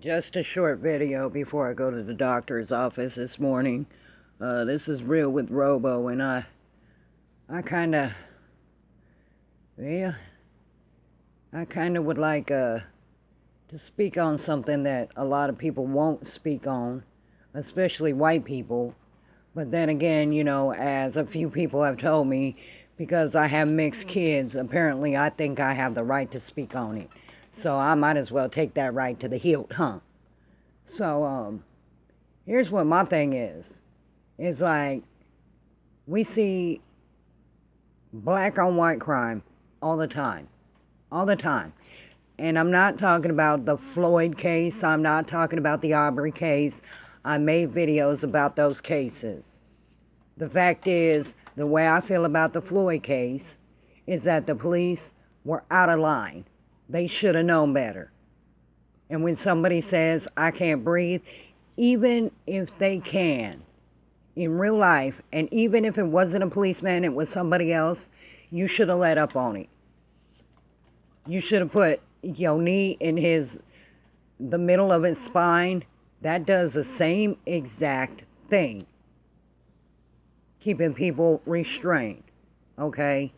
Just a short video before I go to the doctor's office this morning. This is Real with Robo, and I kind of, well, I kind of would like to speak on something that a lot of people won't speak on, especially white people. But then again, as a few people have told me, because I have mixed kids, apparently I think I have the right to speak on it. So I might as well take that right to the hilt, huh? So, here's what my thing is. It's like, we see black on white crime all the time. All the time. And I'm not talking about the Floyd case. I'm not talking about the Aubrey case. I made videos about those cases. The fact is, the way I feel about the Floyd case is that the police were out of line. They should have known better. And when somebody says, I can't breathe, even if they can, in real life, and even if it wasn't a policeman, it was somebody else, you should have let up on it. You should have put your knee in the middle of his spine. That does the same exact thing. Keeping people restrained, okay?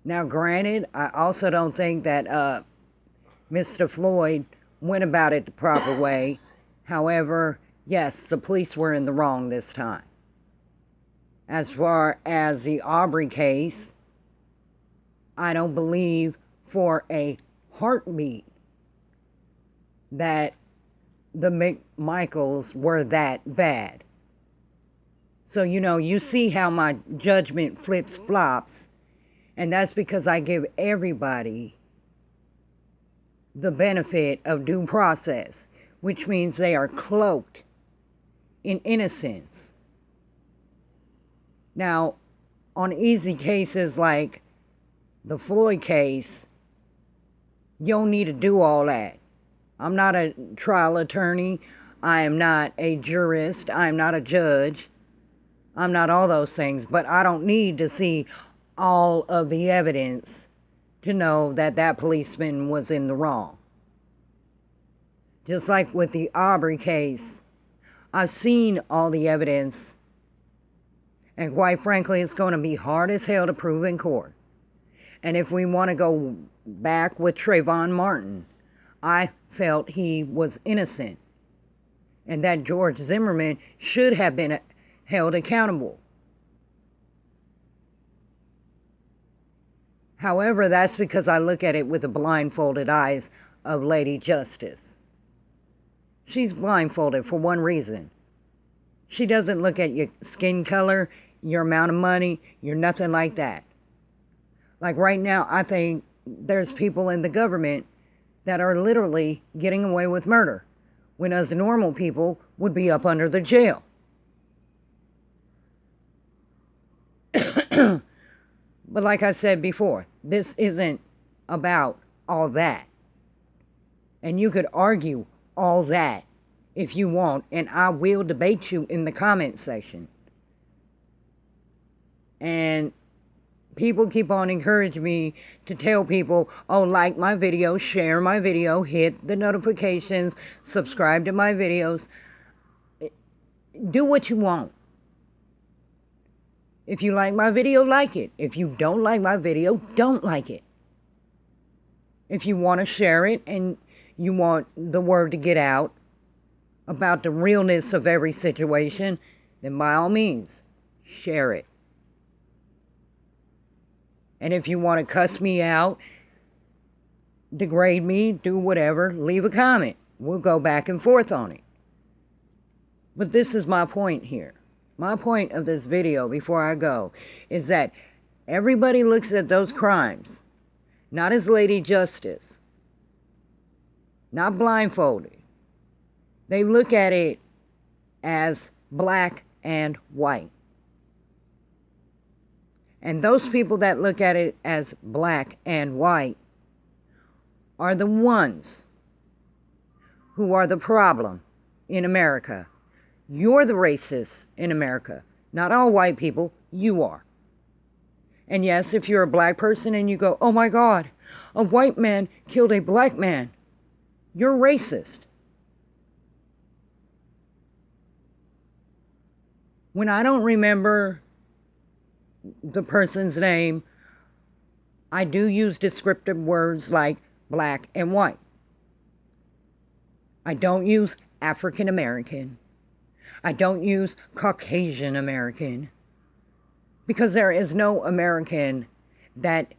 Now, granted, I also don't think that Mr. Floyd went about it the proper way. However, yes, the police were in the wrong this time. As far as the Aubrey case, I don't believe for a heartbeat that the McMichaels were that bad. So, you see how my judgment flips-flops, and that's because I give everybody the benefit of due process, which means they are cloaked in innocence. Now, on easy cases like the Floyd case, you don't need to do all that. I'm not a trial attorney. I am not a jurist. I'm not a judge. I'm not all those things, but I don't need to see all of the evidence to know that that policeman was in the wrong. Just like with the Aubrey case, I've seen all the evidence, and quite frankly, it's going to be hard as hell to prove in court. And if we want to go back with Trayvon Martin, I felt he was innocent, and that George Zimmerman should have been held accountable. However, that's because I look at it with the blindfolded eyes of Lady Justice. She's blindfolded for one reason. She doesn't look at your skin color, your amount of money, your nothing like that. Like right now, I think there's people in the government that are literally getting away with murder, when us normal people would be up under the jail. But like I said before, this isn't about all that. And you could argue all that if you want, and I will debate you in the comment section. And people keep on encouraging me to tell people, oh, like my video, share my video, hit the notifications, subscribe to my videos. Do what you want. If you like my video, like it. If you don't like my video, don't like it. If you want to share it and you want the word to get out about the realness of every situation, then by all means, share it. And if you want to cuss me out, degrade me, do whatever, leave a comment. We'll go back and forth on it. But this is my point here. My point of this video before I go is that everybody looks at those crimes, not as Lady Justice, not blindfolded. They look at it as black and white. And those people that look at it as black and white are the ones who are the problem in America. You're the racist in America. Not all white people, you are. And yes, if you're a black person and you go, oh my God, a white man killed a black man, You're racist. When I don't remember the person's name, I do use descriptive words like black and white. I don't use African American. I don't use Caucasian American. Because there is no American that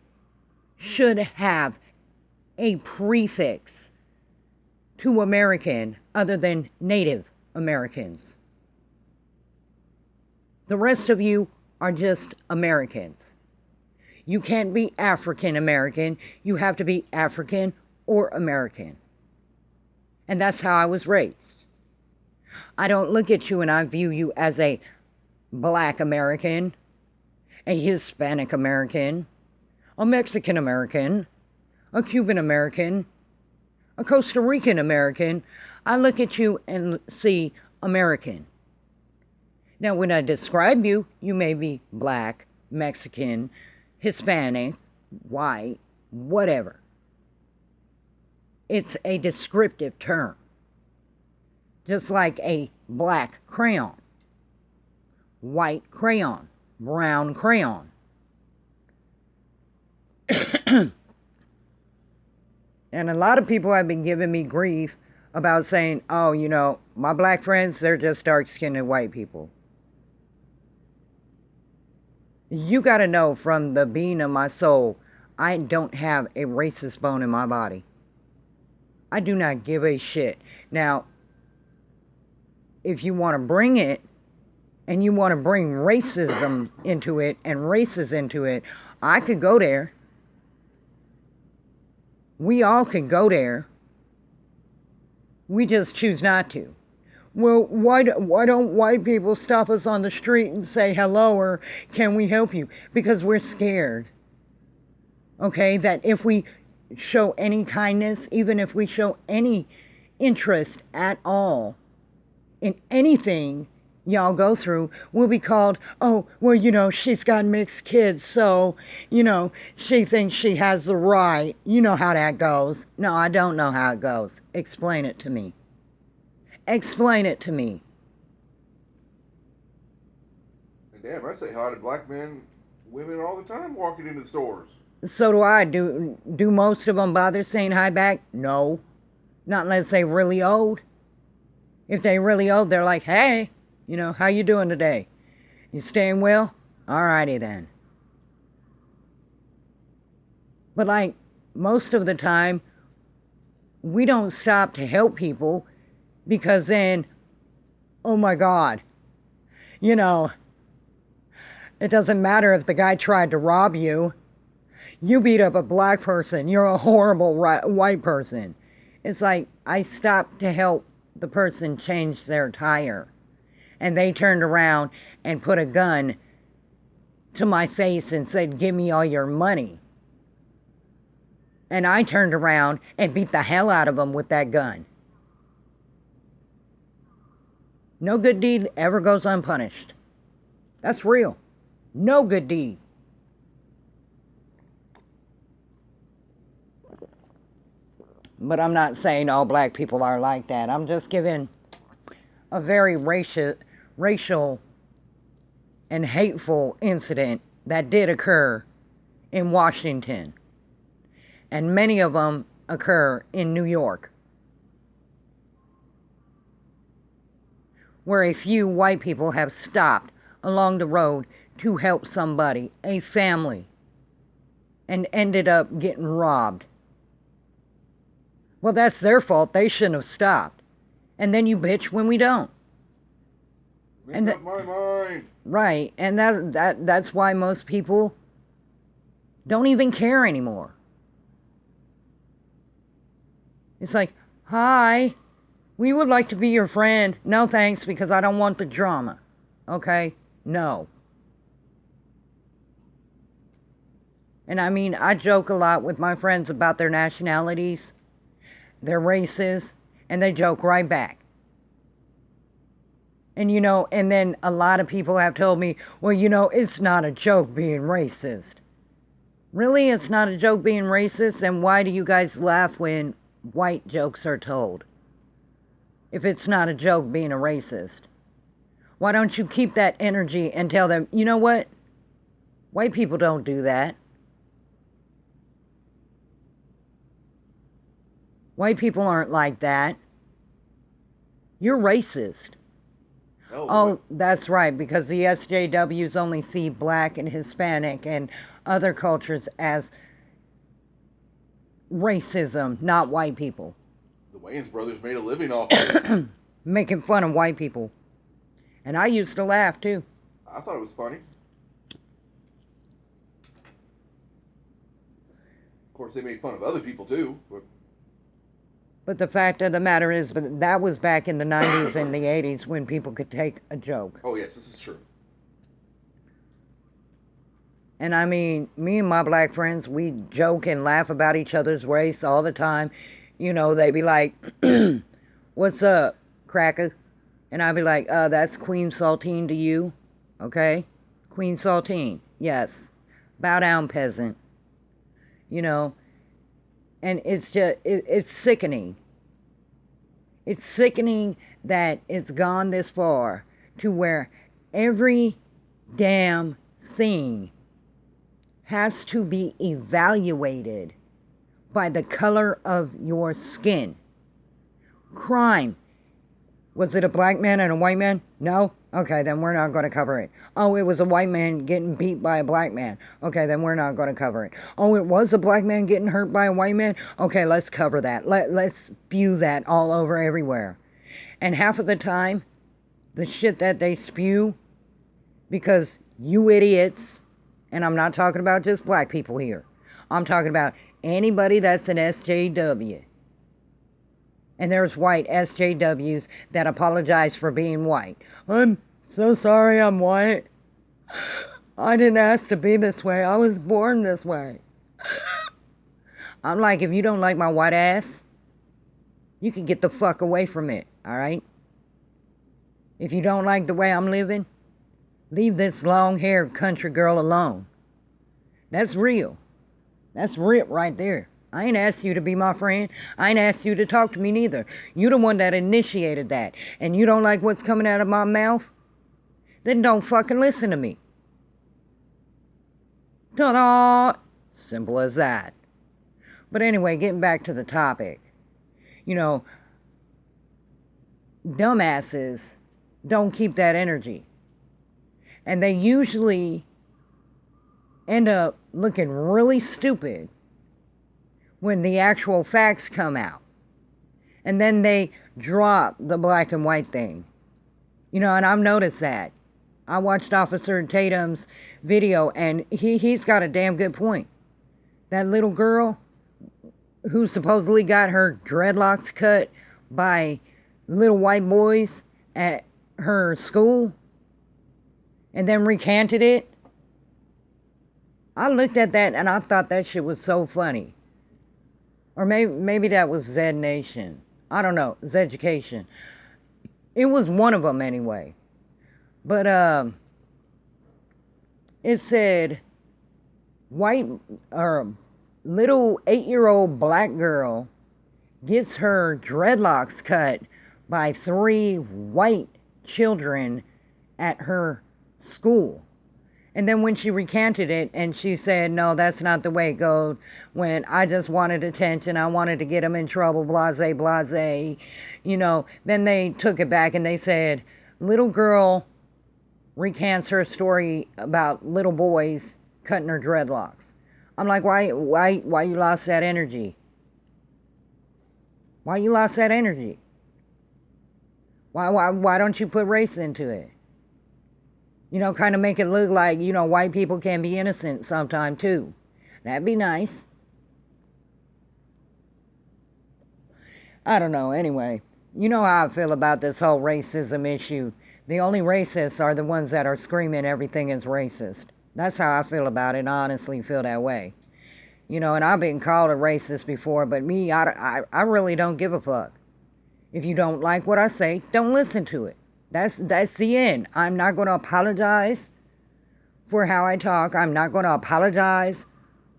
should have a prefix to American other than Native Americans. The rest of you are just Americans. You can't be African American. You have to be African or American. And that's how I was raised. I don't look at you and I view you as a Black American, a Hispanic American, a Mexican American, a Cuban American, a Costa Rican American. I look at you and see American. Now, when I describe you, you may be Black, Mexican, Hispanic, white, whatever. It's a descriptive term. Just like a black crayon, white crayon, brown crayon. And a lot of people have been giving me grief about saying, oh, you know, my black friends, they're just dark-skinned white people. You got to know from the being of my soul, I don't have a racist bone in my body. I do not give a shit. Now, if you want to bring it, and you want to bring racism into it, and races into it, I could go there. We all can go there. We just choose not to. Well, why don't white people stop us on the street and say hello or can we help you? Because we're scared. Okay, that if we show any kindness, even if we show any interest at all in anything y'all go through, we'll be called, oh, well, you know, she's got mixed kids, so, you know, she thinks she has the right. You know how that goes. No, I don't know how it goes. Explain it to me. Explain it to me. And damn, I say hi to black men, women all the time walking into the stores. So do I. Do most of them bother saying hi back? No. Not unless they're really old. If they're really old, they're like, hey, you know, how you doing today? You staying well? Alrighty then. But like most of the time, we don't stop to help people because then, oh my God, you know, it doesn't matter if the guy tried to rob you. You beat up a black person. You're a horrible white person. It's like I stopped to help the person change their tire. And they turned around and put a gun to my face and said, give me all your money. And I turned around and beat the hell out of them with that gun. No good deed ever goes unpunished. That's real. No good deed. But I'm not saying all black people are like that. I'm just giving a very racial and hateful incident that did occur in Washington. And many of them occur in New York, where a few white people have stopped along the road to help somebody, a family, and ended up getting robbed. Well, that's their fault. They shouldn't have stopped. And then you bitch when we don't. Make up my mind. Right, and that's why most people don't even care anymore. It's like, hi, we would like to be your friend. No thanks, because I don't want the drama. Okay? No. And I mean, I joke a lot with my friends about their nationalities, their races, and they joke right back. And you know, and then a lot of people have told me, well, you know, it's not a joke being racist. Really? It's not a joke being racist? Then why do you guys laugh when white jokes are told? If it's not a joke being a racist, why don't you keep that energy and tell them, you know what? White people don't do that. White people aren't like that. You're racist. Oh, that's right, because the SJWs only see black and Hispanic and other cultures as racism, not white people. The Wayans brothers made a living off of it. Making fun of white people. And I used to laugh, too. I thought it was funny. Of course, they made fun of other people, too. But the fact of the matter is that was back in the 90s and the 80s when people could take a joke. Oh, yes, this is true. And I mean, me and my black friends, we joke and laugh about each other's race all the time. You know, they be like, what's up, cracker? And I'd be like, that's Queen Saltine to you, okay? Queen Saltine, yes. Bow down, peasant. You know, and it's just, it's sickening. It's sickening that it's gone this far to where every damn thing has to be evaluated by the color of your skin. Crime. Was it a black man and a white man? No? Okay, then we're not going to cover it. Oh, it was a white man getting beat by a black man. Okay, then we're not going to cover it. Oh, it was a black man getting hurt by a white man? Okay, let's cover that. Let's spew that all over everywhere. And half of the time, the shit that they spew, because you idiots, and I'm not talking about just black people here. I'm talking about anybody that's an SJW. And there's white SJWs that apologize for being white. I'm so sorry I'm white. I didn't ask to be this way. I was born this way. I'm like, if you don't like my white ass, you can get the fuck away from it, alright? If you don't like the way I'm living, leave this long-haired country girl alone. That's real. That's real right there. I ain't asked you to be my friend. I ain't asked you to talk to me neither. You the one that initiated that. And you don't like what's coming out of my mouth? Then don't fucking listen to me. Ta-da! Simple as that. But anyway, getting back to the topic. You know, dumbasses don't keep that energy. And they usually end up looking really stupid when the actual facts come out. And then they drop the black and white thing. You know, and I've noticed that. I watched Officer Tatum's video, and he's got a damn good point. That little girl who supposedly got her dreadlocks cut by little white boys at her school and then recanted it. I looked at that and I thought that shit was so funny. Or maybe that was Zed Nation. I don't know. Zeducation. It was one of them anyway. But it said white or little 8-year-old black girl gets her dreadlocks cut by 3 white children at her school. And then when she recanted it and she said, no, that's not the way it goes. When I just wanted attention, I wanted to get them in trouble, blase, blase. You know, then they took it back and they said, little girl recants her story about little boys cutting her dreadlocks. I'm like, why you lost that energy? Why you lost that energy? Why don't you put race into it? You know, kind of make it look like, you know, white people can be innocent sometime too. That'd be nice. I don't know, anyway. You know how I feel about this whole racism issue. The only racists are the ones that are screaming everything is racist. That's how I feel about it. I honestly feel that way. You know, and I've been called a racist before, but me, I really don't give a fuck. If you don't like what I say, don't listen to it. That's the end. I'm not going to apologize for how I talk. I'm not going to apologize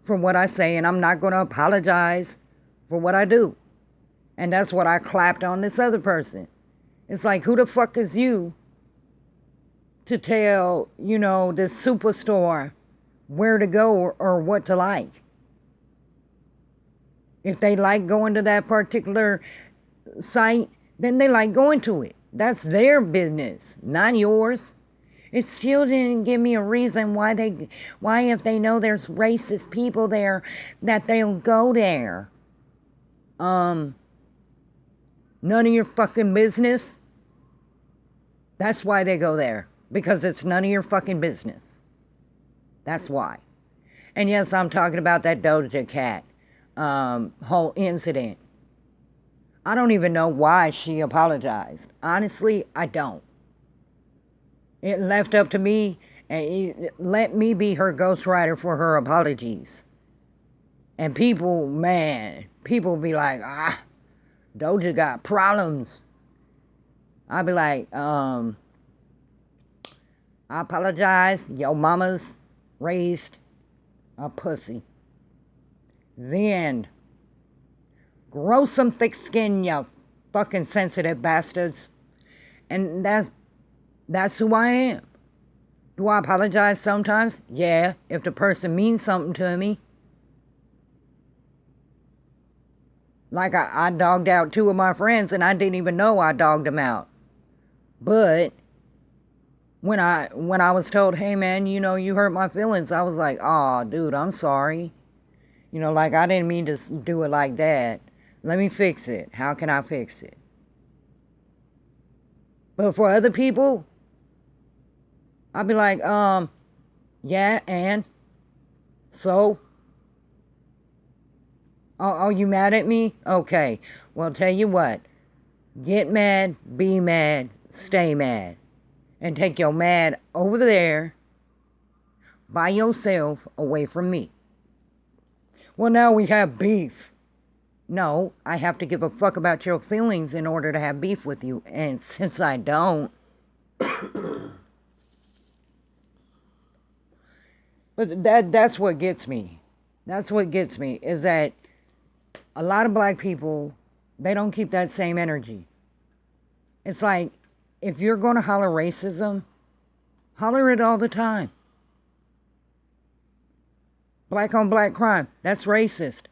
for what I say, and I'm not going to apologize for what I do. And that's what I clapped on this other person. It's like, who the fuck is you to tell, this superstore where to go or what to like? If they like going to that particular site, then they like going to it. That's their business, not yours. It still didn't give me a reason why if they know there's racist people there, that they'll go there. None of your fucking business. That's why they go there. Because it's none of your fucking business. That's why. And yes, I'm talking about that Doja Cat whole incident. I don't even know why she apologized. Honestly, I don't. It left up to me, and let me be her ghostwriter for her apologies. And people be like, Doja got problems. I'd be like, I apologize. Your mama's raised a pussy. Then, grow some thick skin, you fucking sensitive bastards. And that's who I am. Do I apologize sometimes? Yeah, if the person means something to me. Like I dogged out 2 of my friends and I didn't even know I dogged them out. But when I was told, hey man, you hurt my feelings, I was like, oh dude, I'm sorry. Like I didn't mean to do it like that. Let me fix it. How can I fix it? But for other people, I'd be like, yeah, and? So? Are you mad at me? Okay. Well, tell you what. Get mad, be mad, stay mad. And take your mad over there by yourself away from me. Well, now we have beef. No, I have to give a fuck about your feelings in order to have beef with you. And since I don't... But that's what gets me. That's what gets me, is that a lot of black people, they don't keep that same energy. It's like, if you're going to holler racism, holler it all the time. Black on black crime, that's racist.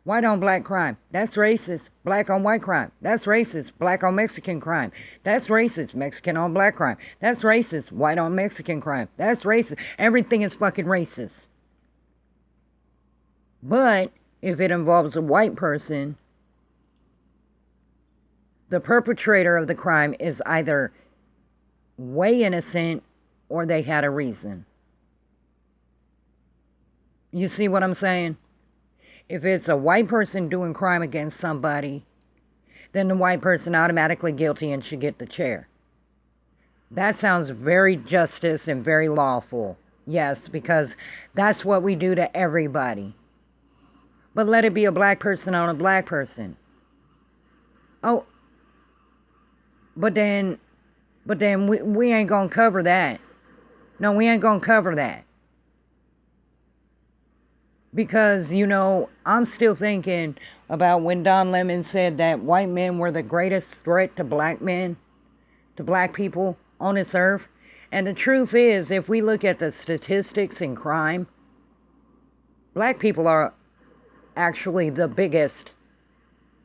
White on black crime, that's racist. Black on white crime, that's racist. Black on Mexican crime, that's racist. Mexican on black crime, that's racist. White on Mexican crime, that's racist. Everything is fucking racist. But if it involves a white person, the perpetrator of the crime is either way innocent or they had a reason. You see what I'm saying? If it's a white person doing crime against somebody, then the white person automatically guilty and should get the chair. That sounds very justice and very lawful. Yes, because that's what we do to everybody. But let it be a black person on a black person. Oh, but then we ain't gonna cover that. No, we ain't gonna cover that. Because, I'm still thinking about when Don Lemon said that white men were the greatest threat to black men, to black people on this earth. And the truth is, if we look at the statistics in crime, black people are actually the biggest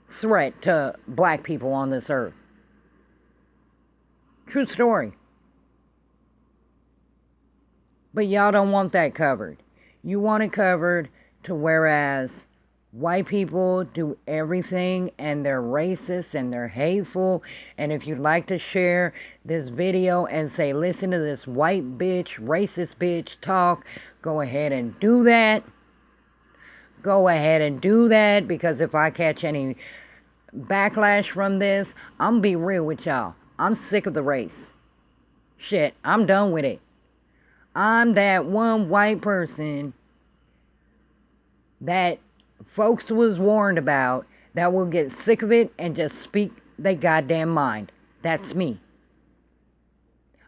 threat to black people on this earth. True story. But y'all don't want that covered. You want it covered to whereas white people do everything and they're racist and they're hateful. And if you'd like to share this video and say, listen to this white bitch, racist bitch talk, go ahead and do that. Go ahead and do that, because if I catch any backlash from this, I'm gonna be real with y'all. I'm sick of the race. Shit, I'm done with it. I'm that one white person that folks was warned about that will get sick of it and just speak their goddamn mind. That's me.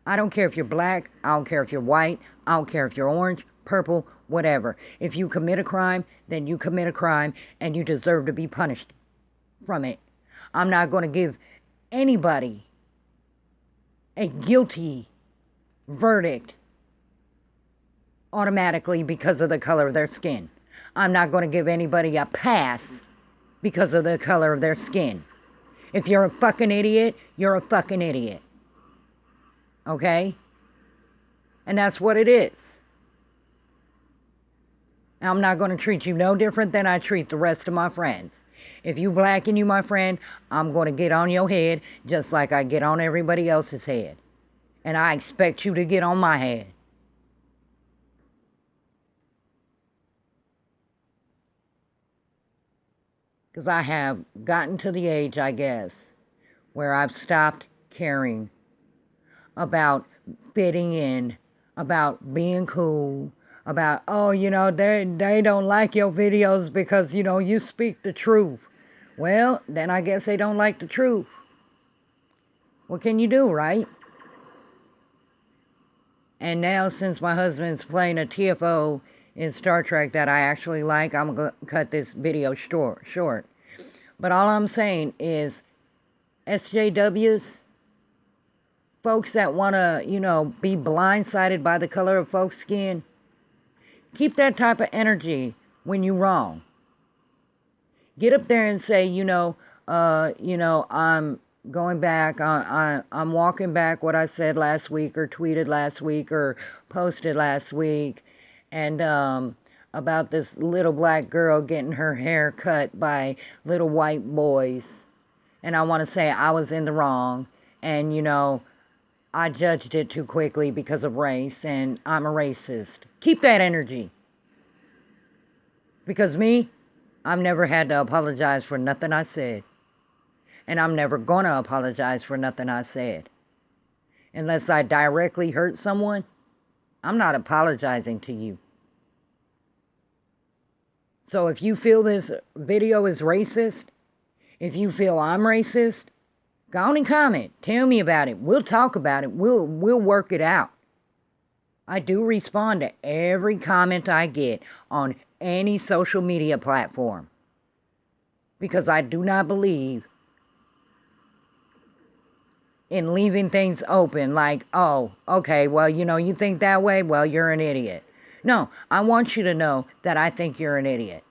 I don't care if you're black. I don't care if you're white. I don't care if you're orange, purple, whatever. If you commit a crime, then you commit a crime and you deserve to be punished from it. I'm not going to give anybody a guilty verdict automatically because of the color of their skin. I'm not going to give anybody a pass because of the color of their skin. If you're a fucking idiot, you're a fucking idiot. Okay? And that's what it is. I'm not going to treat you no different than I treat the rest of my friends. If you black and you my friend, I'm going to get on your head just like I get on everybody else's head. And I expect you to get on my head. Because I have gotten to the age, I guess, where I've stopped caring about fitting in, about being cool, about, oh, they don't like your videos because, you speak the truth. Well, then I guess they don't like the truth. What can you do, right? And now, since my husband's playing a TFO in Star Trek that I actually like, I'm going to cut this video short. But all I'm saying is, SJWs, folks that want to, be blindsided by the color of folks' skin, keep that type of energy when you're wrong. Get up there and say, I'm going back, I'm walking back what I said last week or tweeted last week or posted last week, and about this little black girl getting her hair cut by little white boys. And I want to say I was in the wrong, and I judged it too quickly because of race, and I'm a racist. Keep that energy. Because me, I've never had to apologize for nothing I said. And I'm never going to apologize for nothing I said. Unless I directly hurt someone, I'm not apologizing to you. So if you feel this video is racist, if you feel I'm racist, go on and comment. Tell me about it. We'll talk about it. We'll work it out. I do respond to every comment I get on any social media platform. Because I do not believe in leaving things open like, oh, okay, well, you think that way? Well, you're an idiot. No, I want you to know that I think you're an idiot.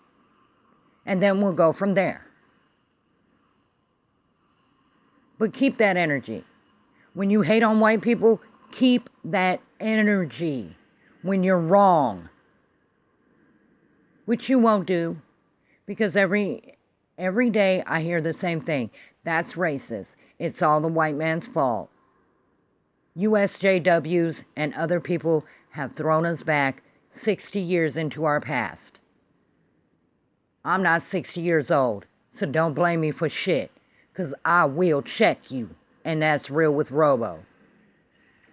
And then we'll go from there. But keep that energy. When you hate on white people, keep that energy when you're wrong. Which you won't do, because every day I hear the same thing. That's racist. It's all the white man's fault. USJWs and other people have thrown us back 60 years into our past. I'm not 60 years old, so don't blame me for shit, because I will check you, and that's real with Robo.